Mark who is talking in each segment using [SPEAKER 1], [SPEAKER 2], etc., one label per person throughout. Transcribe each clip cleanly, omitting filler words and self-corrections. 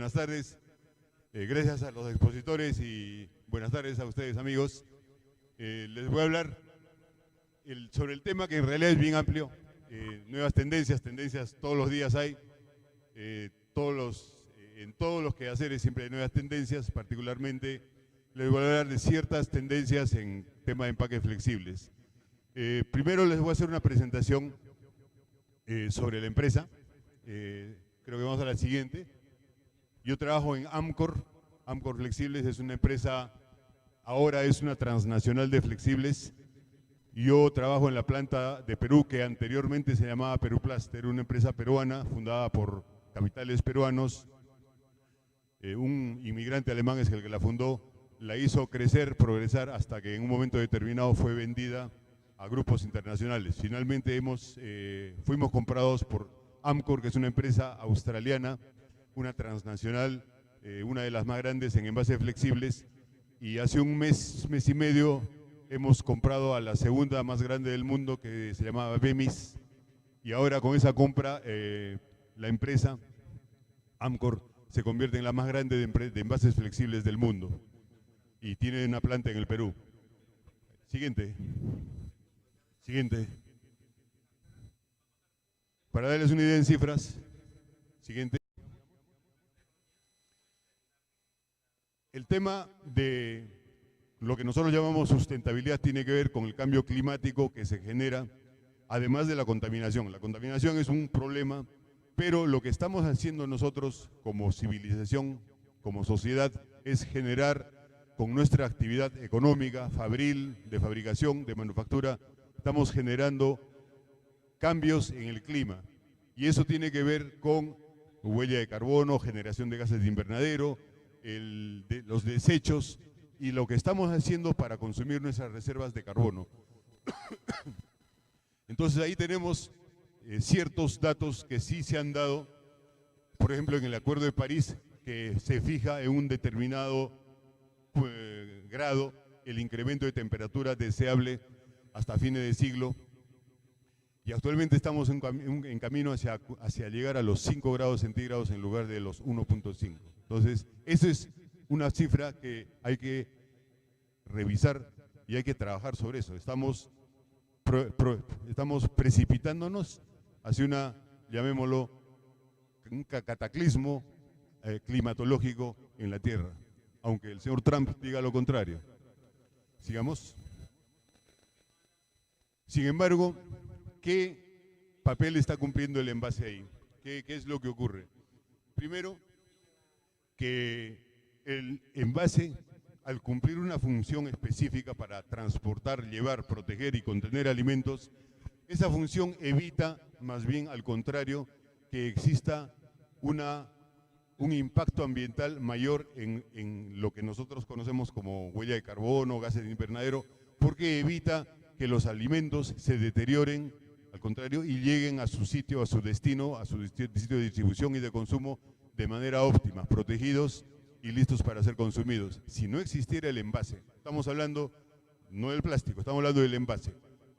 [SPEAKER 1] buenas tardes. Gracias a los expositores y buenas tardes a ustedes, amigos. Les voy a hablar sobre el tema que en realidad es bien amplio. Nuevas tendencias todos los días hay. En todos los quehaceres siempre hay nuevas tendencias. Particularmente les voy a hablar de ciertas tendencias en tema de empaques flexibles. Primero les voy a hacer una presentación sobre la empresa. Creo que vamos a la siguiente. Yo trabajo en Amcor. Amcor Flexibles es una empresa, ahora es una transnacional de flexibles. Yo trabajo en la planta de Perú, que anteriormente se llamaba Peruplast, era una empresa peruana fundada por capitales peruanos. Un inmigrante alemán es el que la fundó, la hizo crecer, progresar, hasta que en un momento determinado fue vendida a grupos internacionales. Finalmente fuimos comprados por Amcor, que es una empresa australiana, una transnacional, una de las más grandes en envases flexibles, y hace un mes y medio hemos comprado a la segunda más grande del mundo, que se llamaba Bemis, y ahora con esa compra la empresa Amcor se convierte en la más grande de envases flexibles del mundo y tiene una planta en el Perú. Siguiente. Para darles una idea en cifras, siguiente. El tema de lo que nosotros llamamos sustentabilidad tiene que ver con el cambio climático que se genera, además de la contaminación. La contaminación es un problema, pero lo que estamos haciendo nosotros como civilización, como sociedad, es generar con nuestra actividad económica, fabril, de fabricación, de manufactura, estamos generando cambios en el clima. Y eso tiene que ver con huella de carbono, generación de gases de invernadero, los desechos y lo que estamos haciendo para consumir nuestras reservas de carbono. Entonces ahí tenemos ciertos datos que sí se han dado, por ejemplo en el Acuerdo de París, que se fija en un determinado grado el incremento de temperatura deseable hasta fines de siglo, y actualmente estamos en camino hacia llegar a los 5 grados centígrados en lugar de los 1.5. Entonces, esa es una cifra que hay que revisar y hay que trabajar sobre eso. Estamos precipitándonos hacia llamémoslo, un cataclismo climatológico en la Tierra, aunque el señor Trump diga lo contrario. Sigamos. Sin embargo, ¿qué papel está cumpliendo el envase ahí? ¿Qué es lo que ocurre? Primero, que el envase, al cumplir una función específica para transportar, llevar, proteger y contener alimentos, esa función evita, más bien al contrario, que exista un impacto ambiental mayor en lo que nosotros conocemos como huella de carbono, gases de invernadero, porque evita que los alimentos se deterioren, al contrario, y lleguen a su sitio, a su destino, a su sitio de distribución y de consumo de manera óptima, protegidos y listos para ser consumidos. Si no existiera el envase, estamos hablando no del plástico, estamos hablando del envase.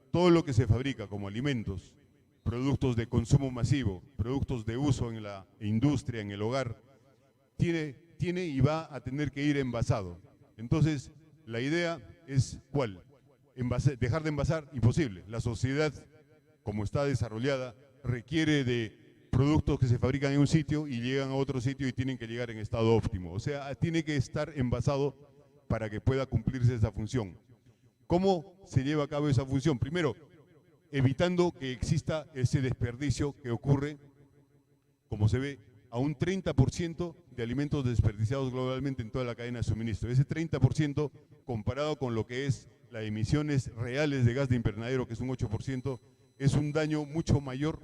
[SPEAKER 1] Todo lo que se fabrica como alimentos, productos de consumo masivo, productos de uso en la industria, en el hogar, tiene y va a tener que ir envasado. Entonces, la idea es ¿cuál? Dejar de envasar, imposible. La sociedad, como está desarrollada, requiere de productos que se fabrican en un sitio y llegan a otro sitio y tienen que llegar en estado óptimo. O sea, tiene que estar envasado para que pueda cumplirse esa función. ¿Cómo se lleva a cabo esa función? Primero, evitando que exista ese desperdicio que ocurre, como se ve, a un 30% de alimentos desperdiciados globalmente en toda la cadena de suministro. Ese 30% comparado con lo que es las emisiones reales de gas de invernadero, que es un 8%, es un daño mucho mayor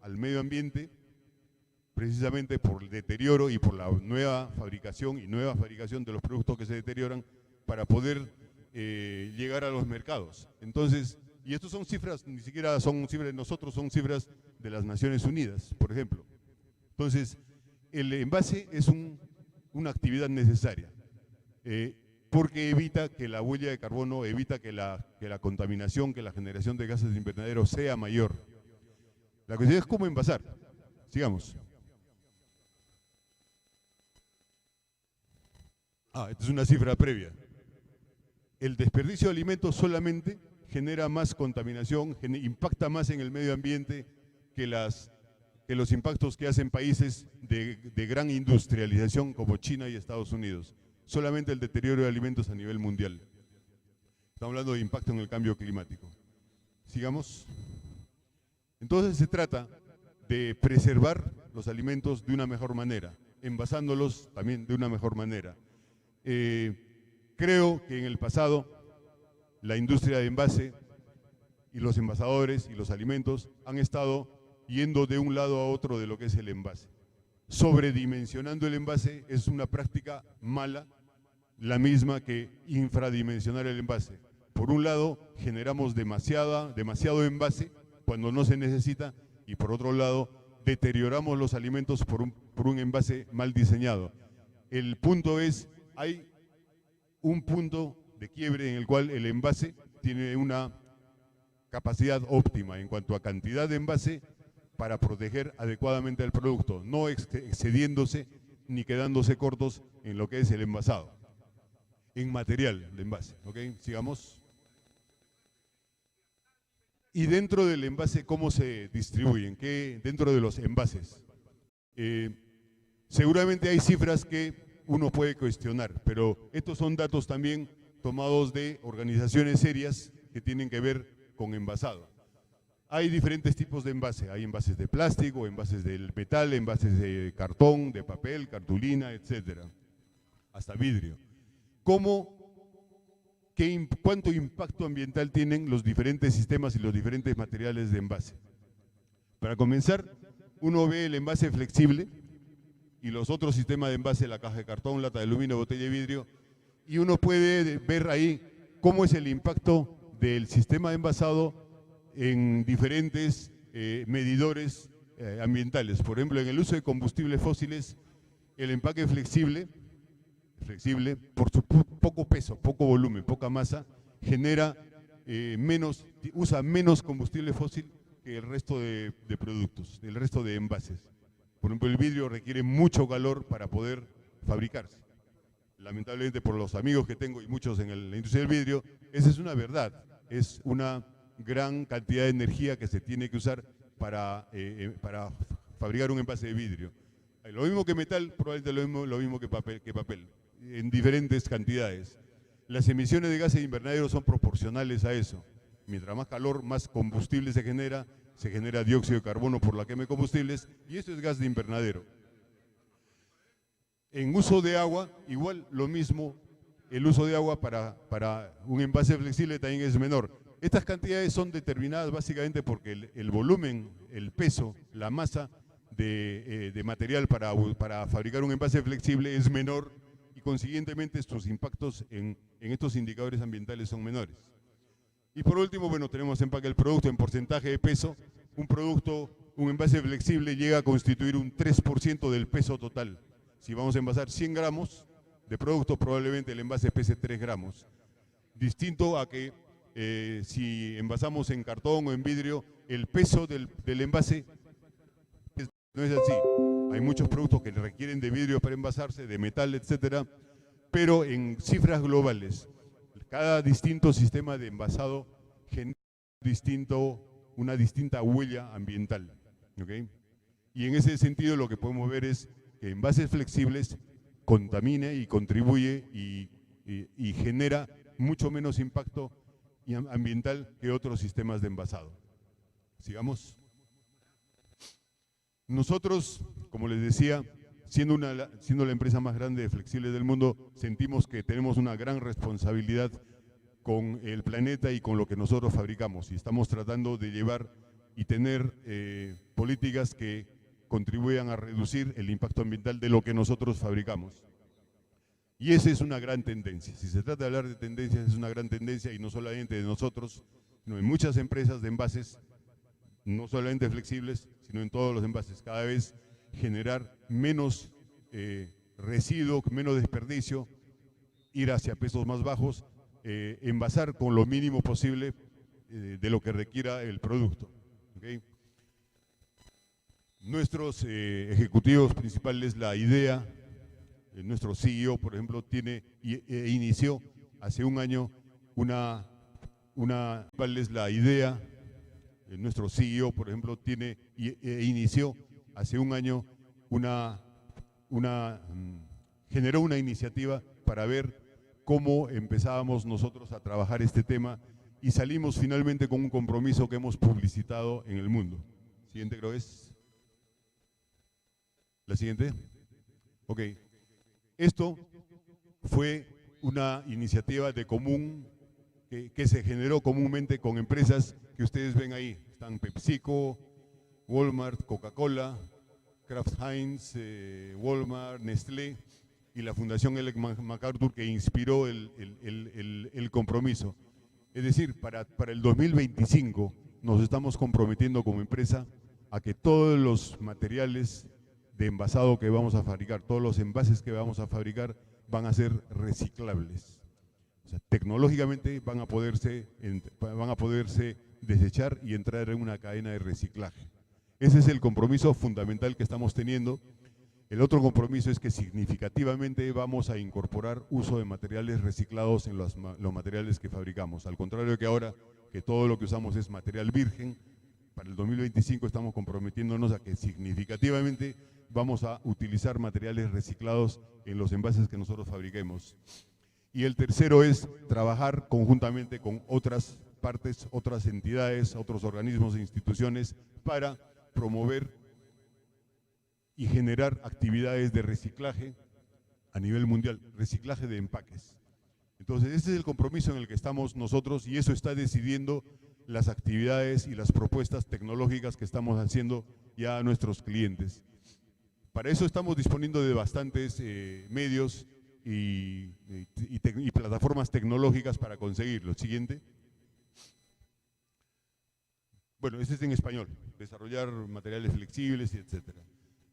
[SPEAKER 1] al medio ambiente, precisamente por el deterioro y por la nueva fabricación de los productos que se deterioran para poder llegar a los mercados. Entonces, y estas son cifras, ni siquiera son cifras de nosotros, son cifras de las Naciones Unidas, por ejemplo. Entonces, el envase es una actividad necesaria, porque evita que la huella de carbono, evita que la contaminación, que la generación de gases de invernadero sea mayor. La cuestión es cómo envasar. Sigamos. Esta es una cifra previa. El desperdicio de alimentos solamente genera más contaminación, impacta más en el medio ambiente que los impactos que hacen países de gran industrialización como China y Estados Unidos. Solamente el deterioro de alimentos a nivel mundial. Estamos hablando de impacto en el cambio climático. Sigamos. Entonces se trata de preservar los alimentos de una mejor manera, envasándolos también de una mejor manera. Creo que en el pasado la industria de envase y los envasadores y los alimentos han estado yendo de un lado a otro de lo que es el envase. Sobredimensionando el envase es una práctica mala, la misma que infradimensionar el envase. Por un lado, generamos demasiado envase cuando no se necesita, y por otro lado, deterioramos los alimentos por un envase mal diseñado. El punto es, hay un punto de quiebre en el cual el envase tiene una capacidad óptima en cuanto a cantidad de envase para proteger adecuadamente al producto, no excediéndose ni quedándose cortos en lo que es el envasado, en material de envase. ¿Ok? Sigamos. Y dentro del envase, ¿cómo se distribuyen? ¿Qué dentro de los envases? Seguramente hay cifras que uno puede cuestionar, pero estos son datos también tomados de organizaciones serias que tienen que ver con envasado. Hay diferentes tipos de envase, hay envases de plástico, envases del metal, envases de cartón, de papel, cartulina, etcétera, hasta vidrio. ¿Cuánto impacto ambiental tienen los diferentes sistemas y los diferentes materiales de envase? Para comenzar, uno ve el envase flexible y los otros sistemas de envase, la caja de cartón, lata de aluminio, botella de vidrio, y uno puede ver ahí cómo es el impacto del sistema de envasado en diferentes medidores ambientales. Por ejemplo, en el uso de combustibles fósiles, el empaque flexible, por su poco peso, poco volumen, poca masa, usa menos combustible fósil que el resto de productos, el resto de envases. Por ejemplo, el vidrio requiere mucho calor para poder fabricarse. Lamentablemente, por los amigos que tengo y muchos en la industria del vidrio, esa es una verdad, es una gran cantidad de energía que se tiene que usar para fabricar un envase de vidrio. Lo mismo que metal, probablemente lo mismo que papel, en diferentes cantidades. Las emisiones de gases de invernadero son proporcionales a eso. Mientras más calor, más combustible se genera dióxido de carbono por la quema de combustibles, y eso es gas de invernadero. En uso de agua, igual lo mismo, el uso de agua para un envase flexible también es menor. Estas cantidades son determinadas básicamente porque el volumen, el peso, la masa de material para fabricar un envase flexible es menor, y consiguientemente sus impactos en estos indicadores ambientales son menores. Y por último, bueno, tenemos empaque del producto en porcentaje de peso. Un envase flexible llega a constituir un 3% del peso total. Si vamos a envasar 100 gramos de producto, probablemente el envase pese 3 gramos. Distinto a que si envasamos en cartón o en vidrio, el peso del envase no es así. Hay muchos productos que requieren de vidrio para envasarse, de metal, etcétera, pero en cifras globales, cada distinto sistema de envasado genera una distinta huella ambiental. ¿Okay? Y en ese sentido lo que podemos ver es que envases flexibles contamina y contribuye y genera mucho menos impacto ambiental que otros sistemas de envasado. Sigamos. Nosotros, como les decía, siendo la empresa más grande de flexibles del mundo, sentimos que tenemos una gran responsabilidad con el planeta y con lo que nosotros fabricamos, y estamos tratando de llevar y tener políticas que contribuyan a reducir el impacto ambiental de lo que nosotros fabricamos. Y esa es una gran tendencia. Si se trata de hablar de tendencias, es una gran tendencia, y no solamente de nosotros, sino en muchas empresas de envases, no solamente flexibles, sino en todos los envases. Cada vez generar menos residuo, menos desperdicio, ir hacia pesos más bajos, envasar con lo mínimo posible de lo que requiera el producto. ¿Okay? Nuestros ejecutivos principales, la idea nuestro CEO, por ejemplo, inició hace un año ¿cuál es la idea? Nuestro CEO, por ejemplo, inició hace un año generó una iniciativa para ver cómo empezábamos nosotros a trabajar este tema y salimos finalmente con un compromiso que hemos publicitado en el mundo. Siguiente creo es. ¿La siguiente? Ok. Esto fue una iniciativa de común que se generó comúnmente con empresas que ustedes ven ahí. Están PepsiCo, Walmart, Coca-Cola, Kraft Heinz, Walmart, Nestlé y la Fundación Ellen MacArthur, que inspiró el compromiso. Es decir, para el 2025 nos estamos comprometiendo como empresa a que todos los materiales de envasado que vamos a fabricar, todos los envases que vamos a fabricar van a ser reciclables. O sea, tecnológicamente van a poderse desechar y entrar en una cadena de reciclaje. Ese es el compromiso fundamental que estamos teniendo. El otro compromiso es que significativamente vamos a incorporar uso de materiales reciclados en los materiales que fabricamos. Al contrario de que ahora, que todo lo que usamos es material virgen, para el 2025 estamos comprometiéndonos a que significativamente vamos a utilizar materiales reciclados en los envases que nosotros fabriquemos. Y el tercero es trabajar conjuntamente con otras partes, otras entidades, otros organismos e instituciones para promover y generar actividades de reciclaje a nivel mundial, reciclaje de empaques. Entonces, ese es el compromiso en el que estamos nosotros y eso está decidiendo las actividades y las propuestas tecnológicas que estamos haciendo ya a nuestros clientes. Para eso estamos disponiendo de bastantes medios y plataformas tecnológicas para conseguirlo. Siguiente. Bueno, ese es en español, desarrollar materiales flexibles, etcétera.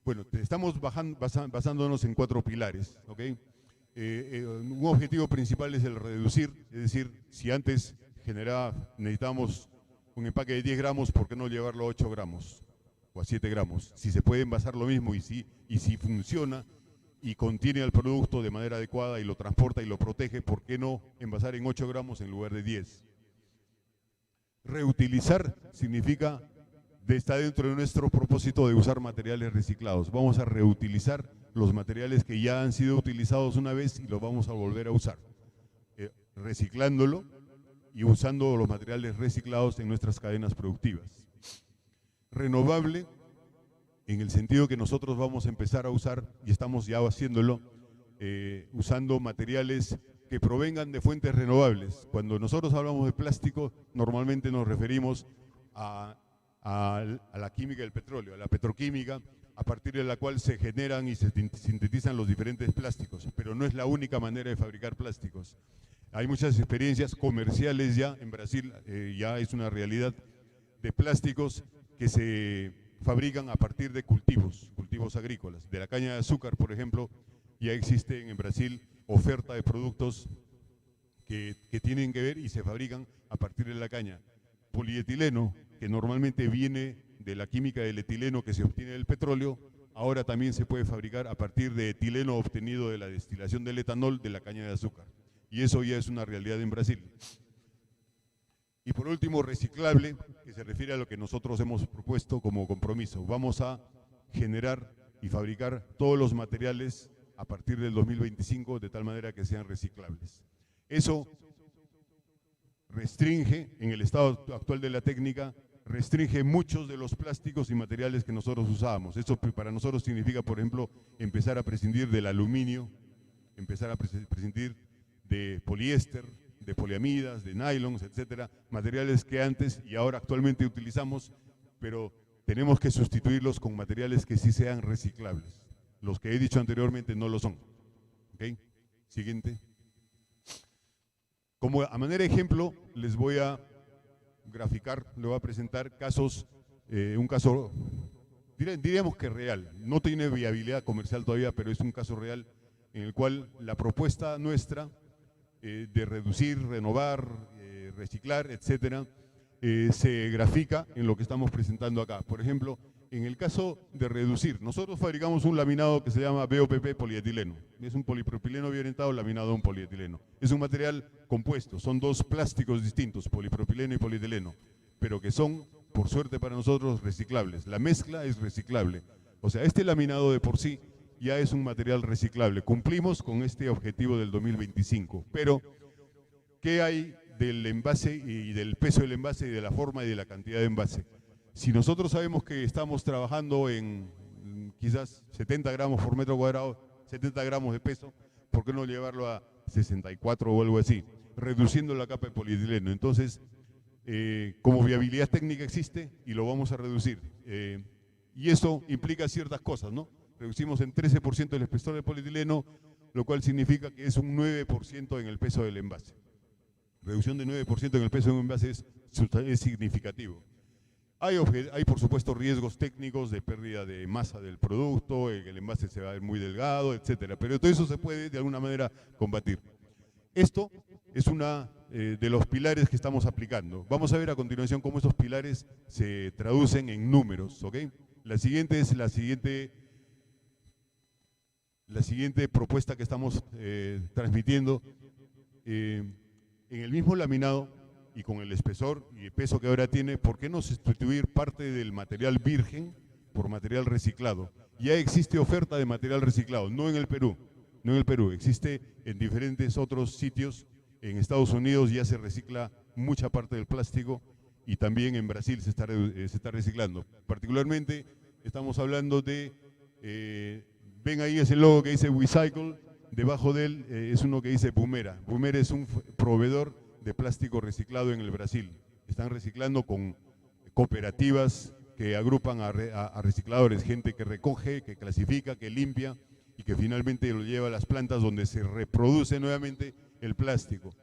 [SPEAKER 1] Bueno, estamos basándonos en 4 pilares, ¿ok? Un objetivo principal es el reducir, es decir, si antes necesitábamos un empaque de 10 gramos, ¿por qué no llevarlo a 8 gramos o a 7 gramos? Si se puede envasar lo mismo y si funciona y contiene el producto de manera adecuada y lo transporta y lo protege, ¿por qué no envasar en 8 gramos en lugar de 10? Reutilizar significa, está dentro de nuestro propósito de usar materiales reciclados. Vamos a reutilizar los materiales que ya han sido utilizados una vez y los vamos a volver a usar, reciclándolo y usando los materiales reciclados en nuestras cadenas productivas. Renovable, en el sentido que nosotros vamos a empezar a usar, y estamos ya haciéndolo, usando materiales que provengan de fuentes renovables. Cuando nosotros hablamos de plástico, normalmente nos referimos a la química del petróleo, a la petroquímica, a partir de la cual se generan y se sintetizan los diferentes plásticos, pero no es la única manera de fabricar plásticos. Hay muchas experiencias comerciales ya, en Brasil ya es una realidad, de plásticos que se fabrican a partir de cultivos agrícolas. De la caña de azúcar, por ejemplo, ya existen en Brasil oferta de productos que tienen que ver y se fabrican a partir de la caña. Polietileno, que normalmente viene de la química del etileno que se obtiene del petróleo, ahora también se puede fabricar a partir de etileno obtenido de la destilación del etanol de la caña de azúcar. Y eso ya es una realidad en Brasil. Y por último, reciclable, que se refiere a lo que nosotros hemos propuesto como compromiso. Vamos a generar y fabricar todos los materiales a partir del 2025 de tal manera que sean reciclables. Eso restringe, en el estado actual de la técnica, restringe muchos de los plásticos y materiales que nosotros usábamos. Eso para nosotros significa, por ejemplo, empezar a prescindir del aluminio, empezar a prescindir de poliéster, de poliamidas, de nylons, etcétera, materiales que antes y ahora actualmente utilizamos, pero tenemos que sustituirlos con materiales que sí sean reciclables. Los que he dicho anteriormente no lo son. ¿Okay? Siguiente. Como a manera de ejemplo, les voy a graficar, les voy a presentar casos, un caso, diríamos que real, no tiene viabilidad comercial todavía, pero es un caso real en el cual la propuesta nuestra de reducir, renovar, reciclar, etcétera, se grafica en lo que estamos presentando acá. Por ejemplo, En el caso de reducir, nosotros fabricamos un laminado que se llama BOPP polietileno. Es un polipropileno biorientado laminado a un polietileno. Es un material compuesto, son dos plásticos distintos, polipropileno y polietileno, pero que son, por suerte para nosotros, reciclables. La mezcla es reciclable. O sea, este laminado de por sí ya es un material reciclable. Cumplimos con este objetivo del 2025, pero ¿qué hay del envase y del peso del envase y de la forma y de la cantidad de envase? Si nosotros sabemos que estamos trabajando en quizás 70 gramos por metro cuadrado, 70 gramos de peso, ¿por qué no llevarlo a 64 o algo así? Reduciendo la capa de polietileno. Entonces, como viabilidad técnica existe y lo vamos a reducir. Y eso implica ciertas cosas, ¿no? Reducimos en 13% el espesor del polietileno, lo cual significa que es un 9% en el peso del envase. Reducción de 9% en el peso de un envase es significativo. Hay, por supuesto, riesgos técnicos de pérdida de masa del producto, el envase se va a ver muy delgado, etcétera. Pero todo eso se puede, de alguna manera, combatir. Esto es uno de los pilares que estamos aplicando. Vamos a ver a continuación cómo estos pilares se traducen en números, ¿ok? La siguiente es la siguiente propuesta que estamos transmitiendo. En el mismo laminado y con el espesor y el peso que ahora tiene, ¿por qué no sustituir parte del material virgen por material reciclado? Ya existe oferta de material reciclado, no en el Perú, existe en diferentes otros sitios. En Estados Unidos ya se recicla mucha parte del plástico y también en Brasil se está reciclando. Particularmente estamos hablando de, ven ahí ese logo que dice WeCycle, debajo de él es uno que dice Bumera. Bumera es un proveedor de plástico reciclado en el Brasil. Están reciclando con cooperativas que agrupan a recicladores, gente que recoge, que clasifica, que limpia y que finalmente lo lleva a las plantas donde se reproduce nuevamente el plástico.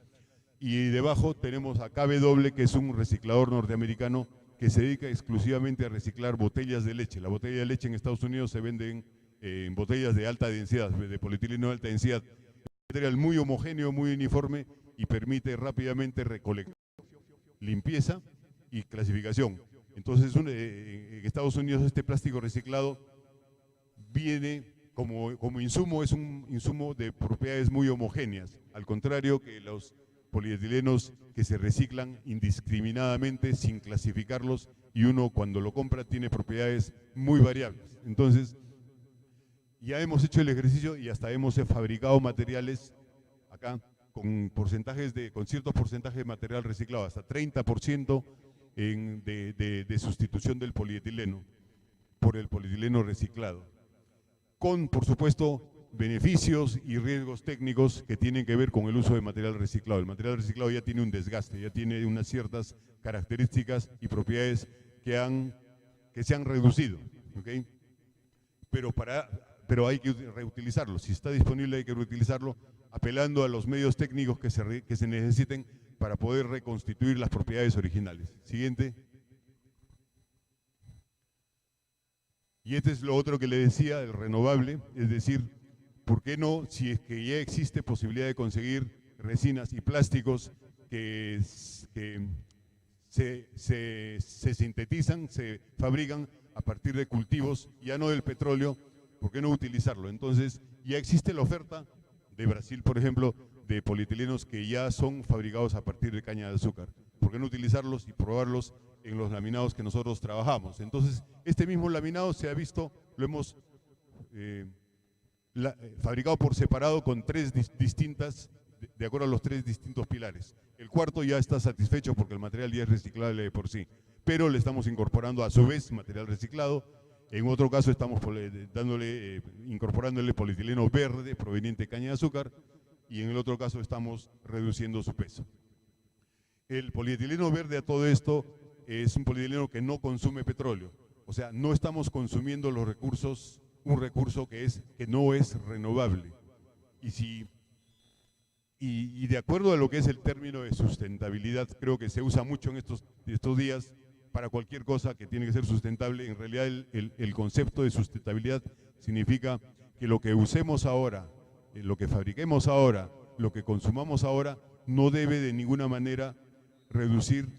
[SPEAKER 1] Y debajo tenemos a KW, que es un reciclador norteamericano que se dedica exclusivamente a reciclar botellas de leche. La botella de leche en Estados Unidos se vende en botellas de alta densidad, de polietileno de alta densidad. Es un material muy homogéneo, muy uniforme y permite rápidamente recolección, limpieza y clasificación. Entonces, en Estados Unidos este plástico reciclado viene como insumo, es un insumo de propiedades muy homogéneas, al contrario que los polietilenos que se reciclan indiscriminadamente sin clasificarlos y uno cuando lo compra tiene propiedades muy variables. Entonces, ya hemos hecho el ejercicio y hasta hemos fabricado materiales acá con ciertos porcentajes de material reciclado, hasta 30% de sustitución del polietileno por el polietileno reciclado, con, por supuesto, beneficios y riesgos técnicos que tienen que ver con el uso de material reciclado. El material reciclado ya tiene un desgaste, ya tiene unas ciertas características y propiedades que se han reducido, ¿okay? Pero hay que reutilizarlo. Si está disponible hay que reutilizarlo, apelando a los medios técnicos que se necesiten para poder reconstituir las propiedades originales. Siguiente. Y este es lo otro que le decía, el renovable, es decir, ¿por qué no, si es que ya existe posibilidad de conseguir resinas y plásticos que se sintetizan, se fabrican a partir de cultivos, ya no del petróleo, ¿por qué no utilizarlo? Entonces, ya existe la oferta de Brasil, por ejemplo, de polietilenos que ya son fabricados a partir de caña de azúcar. ¿Por qué no utilizarlos y probarlos en los laminados que nosotros trabajamos? Entonces, este mismo laminado se ha visto, lo hemos fabricado por separado con tres distintas, de acuerdo a los tres distintos pilares. El cuarto ya está satisfecho porque el material ya es reciclable de por sí, pero le estamos incorporando a su vez material reciclado. En otro caso estamos incorporándole polietileno verde proveniente de caña de azúcar y en el otro caso estamos reduciendo su peso. El polietileno verde a todo esto es un polietileno que no consume petróleo, o sea, no estamos consumiendo los recursos, un recurso que no es renovable. Y de acuerdo a lo que es el término de sustentabilidad, creo que se usa mucho en estos días para cualquier cosa que tiene que ser sustentable. En realidad el concepto de sustentabilidad significa que lo que usemos ahora, lo que fabriquemos ahora, lo que consumamos ahora, no debe de ninguna manera reducir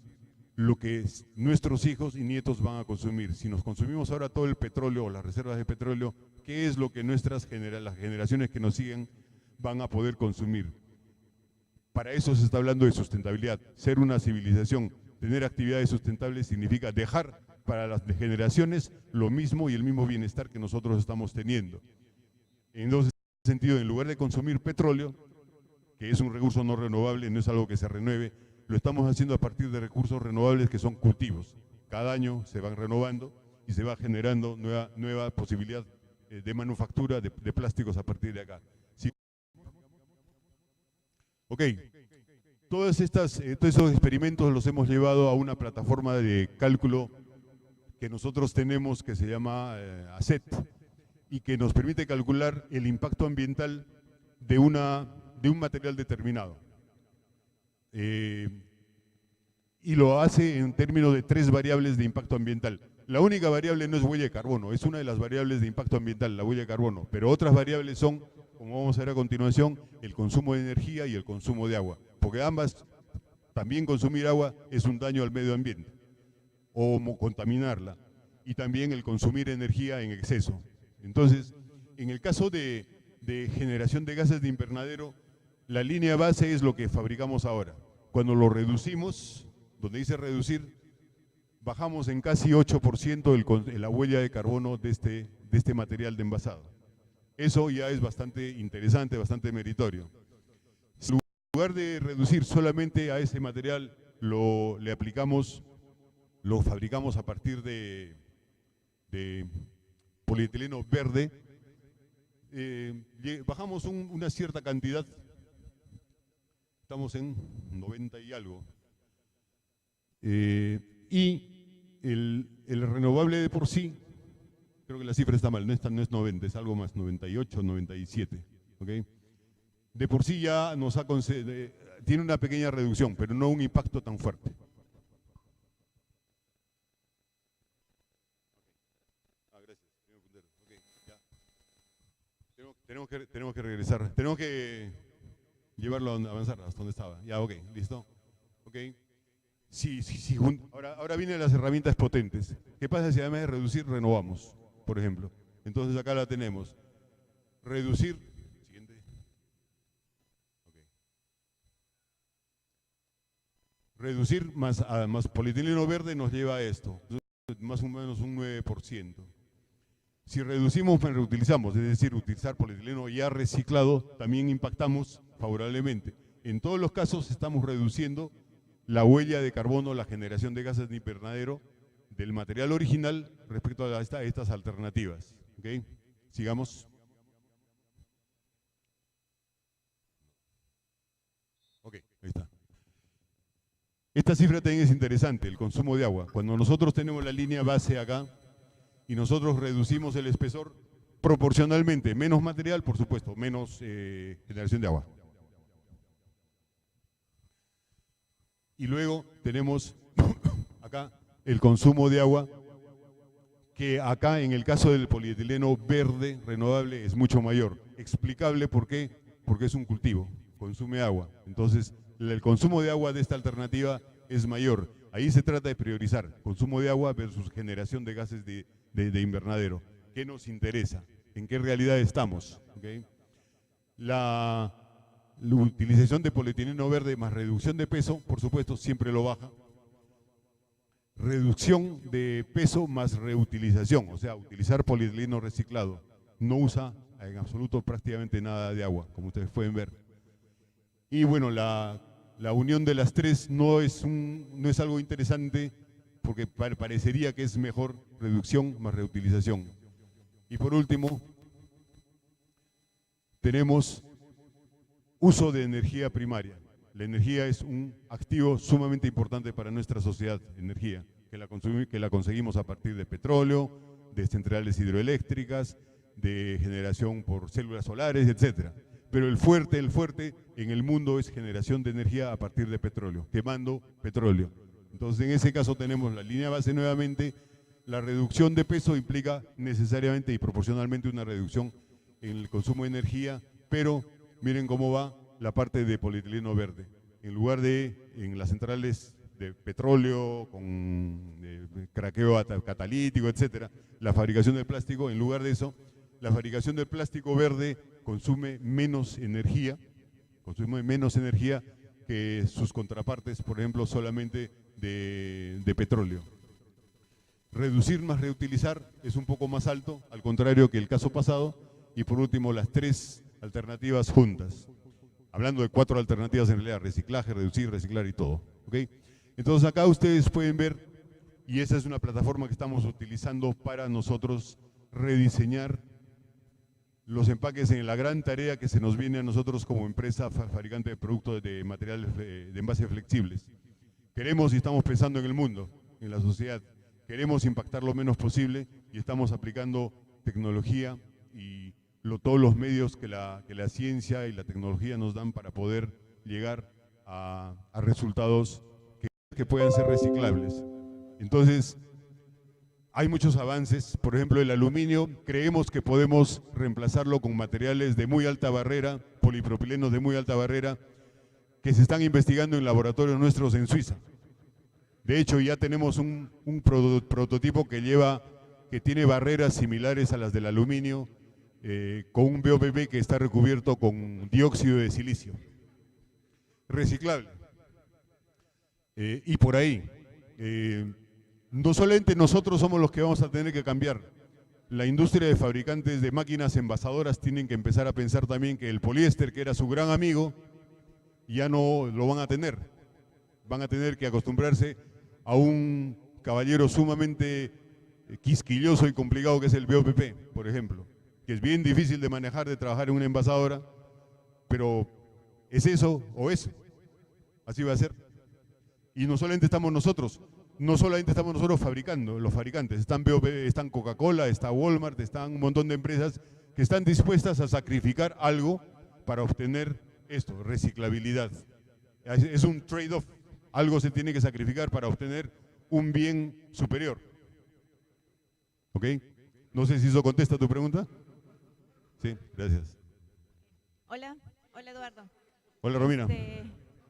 [SPEAKER 1] lo que nuestros hijos y nietos van a consumir. Si nos consumimos ahora todo el petróleo o las reservas de petróleo, ¿qué es lo que las generaciones que nos siguen van a poder consumir? Para eso se está hablando de sustentabilidad. Ser una civilización, tener actividades sustentables significa dejar para las generaciones lo mismo y el mismo bienestar que nosotros estamos teniendo. Entonces, en ese sentido, en lugar de consumir petróleo, que es un recurso no renovable, no es algo que se renueve, lo estamos haciendo a partir de recursos renovables que son cultivos. Cada año se van renovando y se va generando nueva posibilidad de manufactura de plásticos a partir de acá. Sí. Ok, todos esos experimentos los hemos llevado a una plataforma de cálculo que nosotros tenemos que se llama ACET y que nos permite calcular el impacto ambiental de un material determinado. Y lo hace en términos de 3 variables de impacto ambiental. La única variable no es huella de carbono, es una de las variables de impacto ambiental, la huella de carbono, pero otras variables son, como vamos a ver a continuación, el consumo de energía y el consumo de agua, porque ambas, también consumir agua es un daño al medio ambiente, o contaminarla, y también el consumir energía en exceso. Entonces, en el caso de generación de gases de invernadero, la línea base es lo que fabricamos ahora. Cuando lo reducimos, donde dice reducir, bajamos en casi 8% la huella de carbono de este material de envasado. Eso ya es bastante interesante, bastante meritorio. Si en lugar de reducir solamente a ese material, lo fabricamos a partir de polietileno verde, bajamos una cierta cantidad, estamos en 90 y algo, y el renovable de por sí, creo que la cifra está mal, no es 90, es algo más, 98, 97, ¿okay? De por sí ya tiene una pequeña reducción, pero no un impacto tan fuerte. Tenemos que regresar, tenemos que llevarlo a avanzar hasta donde estaba. Ya, ok, listo. Ok. Sí, ahora vienen las herramientas potentes. ¿Qué pasa si además de reducir, renovamos, por ejemplo? Entonces acá la tenemos. Reducir. Siguiente. Okay. Reducir más polietileno verde nos lleva a esto, más o menos un 9%. Si reducimos, reutilizamos, es decir, utilizar polietileno ya reciclado, también impactamos favorablemente. En todos los casos estamos reduciendo la huella de carbono, la generación de gases de invernadero del material original respecto a estas alternativas. ¿Okay? Sigamos. Ok, ahí está. Esta cifra también es interesante, el consumo de agua. Cuando nosotros tenemos la línea base acá y nosotros reducimos el espesor, proporcionalmente menos material, por supuesto, menos generación de agua. Y luego tenemos acá el consumo de agua, que acá en el caso del polietileno verde renovable es mucho mayor. Explicable por qué, porque es un cultivo, consume agua. Entonces el consumo de agua de esta alternativa es mayor. Ahí se trata de priorizar consumo de agua versus generación de gases de invernadero. ¿Qué nos interesa? ¿En qué realidad estamos? ¿Okay? La utilización de polietileno verde más reducción de peso, por supuesto, siempre lo baja. Reducción de peso más reutilización, o sea, utilizar polietileno reciclado. No usa en absoluto prácticamente nada de agua, como ustedes pueden ver. Y bueno, la unión de las tres no es algo interesante porque parecería que es mejor reducción más reutilización. Y por último, tenemos uso de energía primaria. La energía es un activo sumamente importante para nuestra sociedad, energía, que la conseguimos a partir de petróleo, de centrales hidroeléctricas, de generación por células solares, etc. Pero el fuerte en el mundo es generación de energía a partir de petróleo, quemando petróleo. Entonces, en ese caso tenemos la línea base nuevamente. La reducción de peso implica necesariamente y proporcionalmente una reducción en el consumo de energía, pero miren cómo va la parte de polietileno verde. En lugar de, en las centrales de petróleo, con craqueo catalítico, etcétera, la fabricación del plástico. En lugar de eso, la fabricación del plástico verde consume menos energía que sus contrapartes, por ejemplo, solamente de petróleo. Reducir más reutilizar es un poco más alto, al contrario que el caso pasado. Y por último, las 3 alternativas juntas. Hablando de 4 alternativas en realidad: reciclaje, reducir, reciclar y todo. ¿Okay? Entonces acá ustedes pueden ver, y esa es una plataforma que estamos utilizando para nosotros rediseñar los empaques en la gran tarea que se nos viene a nosotros como empresa fabricante de productos de materiales de envases flexibles. Queremos y estamos pensando en el mundo, en la sociedad. Queremos impactar lo menos posible y estamos aplicando tecnología y todos los medios que la ciencia y la tecnología nos dan para poder llegar a resultados que puedan ser reciclables. Entonces, hay muchos avances. Por ejemplo, el aluminio, creemos que podemos reemplazarlo con materiales de muy alta barrera, polipropilenos de muy alta barrera, que se están investigando en laboratorios nuestros en Suiza. De hecho, ya tenemos un prototipo que tiene barreras similares a las del aluminio, con un BOPP que está recubierto con dióxido de silicio. Reciclable. Y por ahí, no solamente nosotros somos los que vamos a tener que cambiar. La industria de fabricantes de máquinas envasadoras tienen que empezar a pensar también que el poliéster, que era su gran amigo, ya no lo van a tener. Van a tener que acostumbrarse a un caballero sumamente quisquilloso y complicado que es el BOPP, por ejemplo, que es bien difícil de manejar, de trabajar en una envasadora, pero es eso o eso. Así va a ser. Y no solamente estamos nosotros fabricando, los fabricantes, están Coca-Cola, está Walmart, están un montón de empresas que están dispuestas a sacrificar algo para obtener esto, reciclabilidad. Es un trade-off, algo se tiene que sacrificar para obtener un bien superior. ¿Ok? No sé si eso contesta tu pregunta. Sí, gracias.
[SPEAKER 2] Hola Eduardo.
[SPEAKER 1] Hola Romina.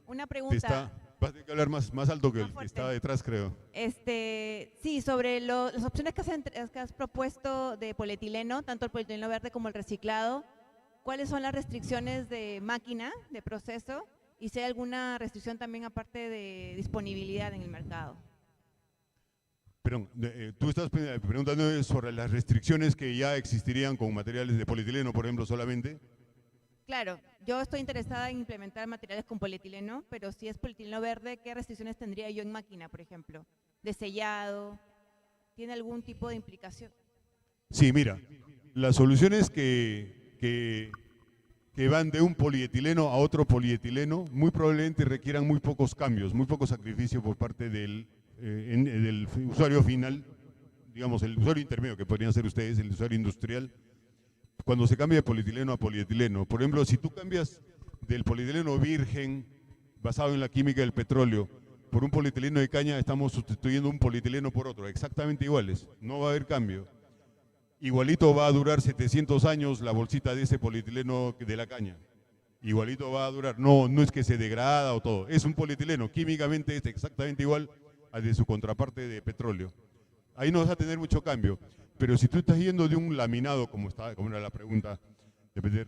[SPEAKER 2] Una pregunta.
[SPEAKER 1] Vas a tener que hablar más alto que el que está detrás, creo.
[SPEAKER 2] Sí, sobre las opciones que has propuesto de polietileno, tanto el polietileno verde como el reciclado, ¿cuáles son las restricciones de máquina, de proceso? Y si hay alguna restricción también aparte de disponibilidad en el mercado.
[SPEAKER 1] Perdón, tú estás preguntando sobre las restricciones que ya existirían con materiales de polietileno, por ejemplo, solamente.
[SPEAKER 2] Claro, yo estoy interesada en implementar materiales con polietileno, pero si es polietileno verde, ¿qué restricciones tendría yo en máquina, por ejemplo? ¿De sellado? ¿Tiene algún tipo de implicación?
[SPEAKER 1] Sí, mira, las soluciones que van de un polietileno a otro polietileno muy probablemente requieran muy pocos cambios, muy poco sacrificio por parte del usuario final, digamos el usuario intermedio, que podrían ser ustedes, el usuario industrial. Cuando se cambia de polietileno a polietileno, por ejemplo, si tú cambias del polietileno virgen basado en la química del petróleo por un polietileno de caña, estamos sustituyendo un polietileno por otro, exactamente iguales, no va a haber cambio. Igualito va a durar 700 años la bolsita de ese polietileno de la caña. Igualito va a durar, no es que se degrada o todo, es un polietileno, químicamente es exactamente igual al de su contraparte de petróleo. Ahí no vas a tener mucho cambio. Pero si tú estás yendo de un laminado, como era la pregunta de Peter,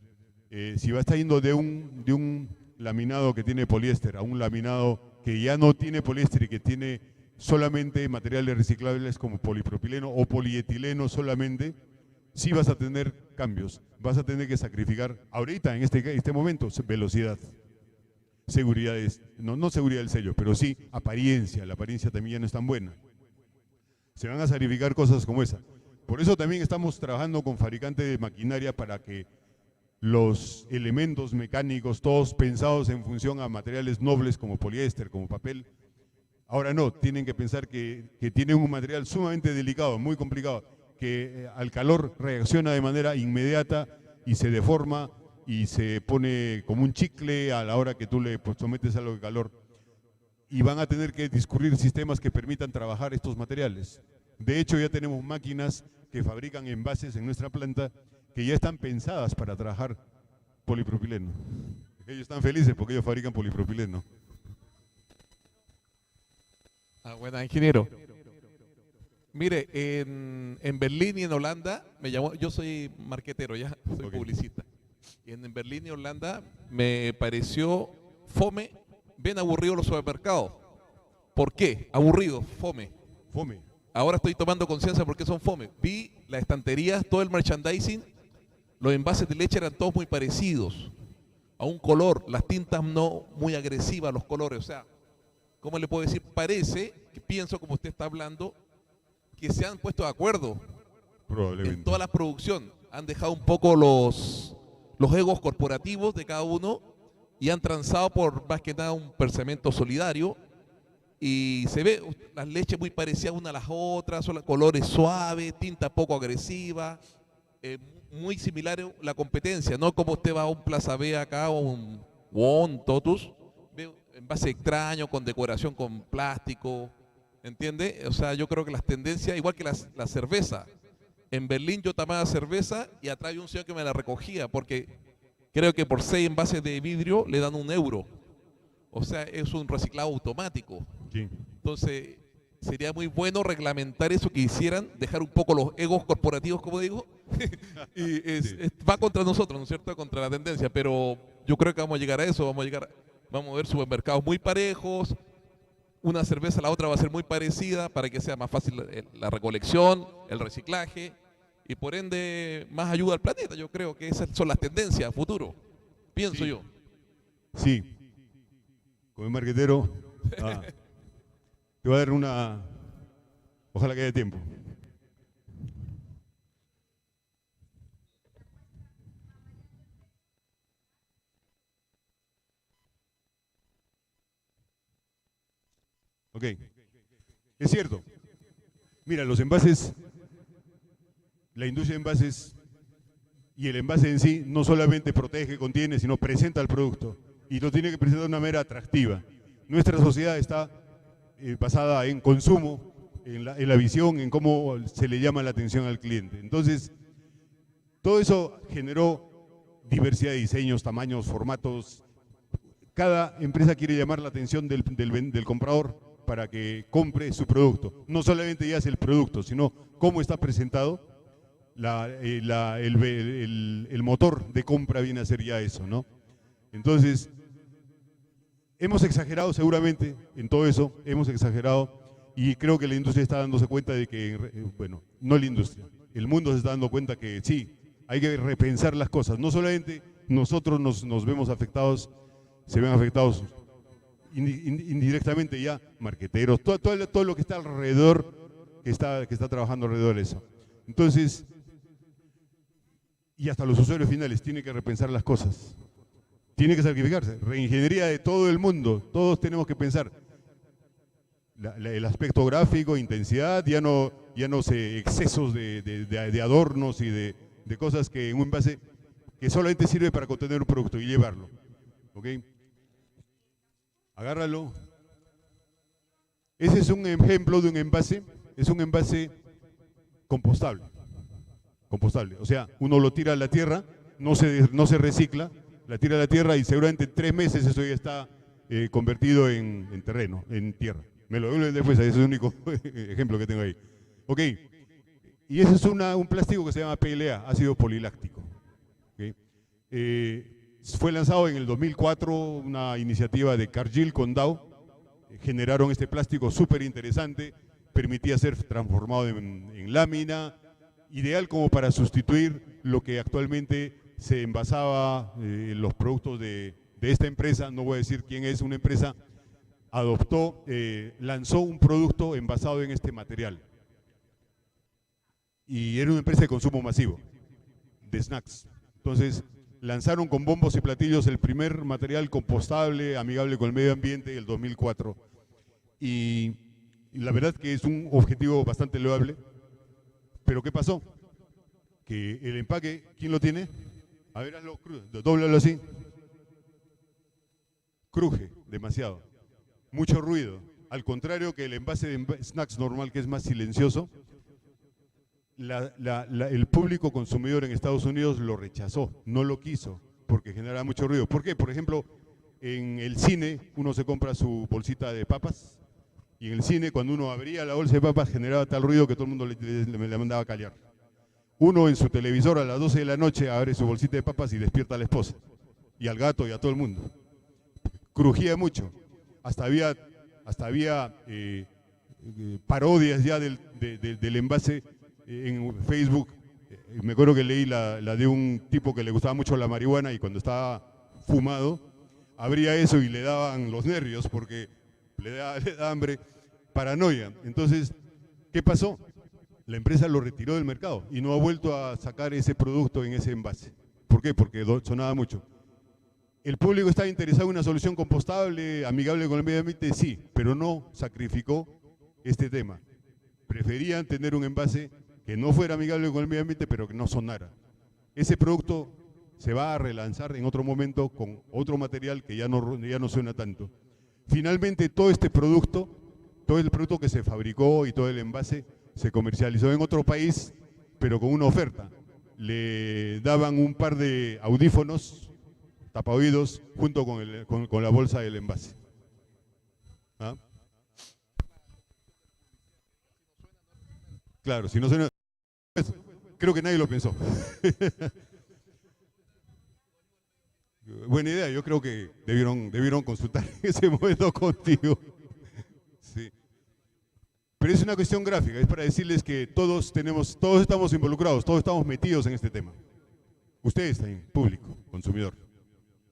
[SPEAKER 1] si estás yendo de un laminado que tiene poliéster a un laminado que ya no tiene poliéster y que tiene solamente materiales reciclables como polipropileno o polietileno solamente, sí vas a tener cambios. Vas a tener que sacrificar, ahorita, en este momento, velocidad, seguridad, no seguridad del sello, pero sí apariencia. La apariencia también ya no es tan buena. Se van a sacrificar cosas como esa. Por eso también estamos trabajando con fabricantes de maquinaria para que los elementos mecánicos, todos pensados en función a materiales nobles como poliéster, como papel, ahora no, tienen que pensar que tienen un material sumamente delicado, muy complicado, que al calor reacciona de manera inmediata y se deforma y se pone como un chicle a la hora que tú le sometes algo de calor. Y van a tener que discurrir sistemas que permitan trabajar estos materiales. De hecho, ya tenemos máquinas que fabrican envases en nuestra planta que ya están pensadas para trabajar polipropileno. Ellos están felices porque ellos fabrican polipropileno.
[SPEAKER 3] Buena, ingeniero. Mire, en Berlín y en Holanda, yo soy marquetero ya, soy publicista. Y en Berlín y Holanda me pareció fome, bien aburrido los supermercados. ¿Por qué? Aburrido, fome.
[SPEAKER 1] Fome.
[SPEAKER 3] Ahora estoy tomando conciencia por qué son fome. Vi las estanterías, todo el merchandising, los envases de leche eran todos muy parecidos. A un color, las tintas no muy agresivas, los colores. O sea, ¿cómo le puedo decir? Parece, que pienso como usted está hablando, que se han puesto de acuerdo en toda la producción. Han dejado un poco los egos corporativos de cada uno y han transado por más que nada un pensamiento solidario. Y se ve las leches muy parecidas una a las otras, son colores suaves, tinta poco agresiva, muy similar la competencia, no como usted va a un Plaza B acá o un Totus, ve envase extraño, con decoración con plástico, ¿entiende? O sea, yo creo que las tendencias, igual que la cerveza. En Berlín yo tomaba cerveza y atrás había un señor que me la recogía, porque creo que por 6 envases de vidrio le dan €1. O sea, es un reciclado automático.
[SPEAKER 1] Sí.
[SPEAKER 3] Entonces, sería muy bueno reglamentar eso, que hicieran, dejar un poco los egos corporativos, como digo, y va contra nosotros, ¿no es cierto?, contra la tendencia, pero yo creo que vamos a llegar a eso, vamos a ver supermercados muy parejos, una cerveza a la otra va a ser muy parecida para que sea más fácil la recolección, el reciclaje, y por ende más ayuda al planeta. Yo creo que esas son las tendencias a futuro, pienso yo.
[SPEAKER 1] Sí. Como marquetero, te voy a dar una... Ojalá que haya tiempo. Ok. Es cierto. Mira, los envases, la industria de envases y el envase en sí no solamente protege, contiene, sino presenta el producto. Y lo tiene que presentar de una manera atractiva. Nuestra sociedad está basada en consumo, en la visión, en cómo se le llama la atención al cliente. Entonces, todo eso generó diversidad de diseños, tamaños, formatos. Cada empresa quiere llamar la atención del comprador para que compre su producto. No solamente ya es el producto, sino cómo está presentado. El motor de compra viene a ser ya eso, ¿no? Entonces, hemos exagerado seguramente en todo eso, hemos exagerado, y creo que la industria está dándose cuenta de que, bueno, no la industria, el mundo se está dando cuenta que sí, hay que repensar las cosas. No solamente nosotros nos vemos afectados, se ven afectados indirectamente ya marqueteros, todo lo que está alrededor, que está trabajando alrededor de eso. Entonces, y hasta los usuarios finales tienen que repensar las cosas. Tiene que sacrificarse, reingeniería de todo el mundo, todos tenemos que pensar. El aspecto gráfico, intensidad, ya no sé, excesos de adornos y de cosas que en un envase que solamente sirve para contener un producto y llevarlo. ¿Ok? Agárralo. Ese es un ejemplo de un envase, es un envase compostable. Compostable, o sea, uno lo tira a la tierra, no se recicla, la tira a la tierra y seguramente en 3 meses eso ya está convertido en terreno, en tierra. Me lo devuelven después, ese es el único ejemplo que tengo ahí. Ok, y ese es un plástico que se llama PLA, ácido poliláctico. ¿Okay? Fue lanzado en el 2004, una iniciativa de Cargill con Dow, generaron este plástico súper interesante, permitía ser transformado en lámina, ideal como para sustituir lo que actualmente se envasaba, los productos de esta empresa, no voy a decir quién es, una empresa lanzó un producto envasado en este material. Y era una empresa de consumo masivo, de snacks. Entonces, lanzaron con bombos y platillos el primer material compostable, amigable con el medio ambiente, el 2004. Y la verdad que es un objetivo bastante loable. Pero ¿qué pasó? Que el empaque, ¿quién lo tiene? A ver, hazlo crudo, dóblalo así. Cruje demasiado, mucho ruido. Al contrario que el envase de snacks normal, que es más silencioso, el público consumidor en Estados Unidos lo rechazó, no lo quiso, porque genera mucho ruido. ¿Por qué? Por ejemplo, en el cine uno se compra su bolsita de papas Y en el cine, cuando uno abría la bolsa de papas, generaba tal ruido que todo el mundo le mandaba a callar. Uno en su televisor a las 12 de la noche abre su bolsita de papas y despierta a la esposa, y al gato y a todo el mundo. Crujía mucho. Hasta había parodias ya del envase en Facebook. Me acuerdo que leí la de un tipo que le gustaba mucho la marihuana y cuando estaba fumado, abría eso y le daban los nervios porque le da hambre, paranoia. Entonces, ¿qué pasó? La empresa lo retiró del mercado y no ha vuelto a sacar ese producto en ese envase. ¿Por qué? Porque sonaba mucho. ¿El público estaba interesado en una solución compostable, amigable con el medio ambiente? Sí, pero no sacrificó este tema. Preferían tener un envase que no fuera amigable con el medio ambiente, pero que no sonara. Ese producto se va a relanzar en otro momento con otro material que ya no suena tanto. Finalmente, todo el producto que se fabricó y todo el envase se comercializó en otro país, pero con una oferta. Le daban un par de audífonos, tapaoídos, junto con la bolsa del envase. ¿Ah? Claro, si no suena, pues, creo que nadie lo pensó. Buena idea, yo creo que debieron consultar en ese momento contigo. Sí. Pero es una cuestión gráfica, es para decirles que todos estamos involucrados, todos estamos metidos en este tema. Ustedes también, público, consumidor.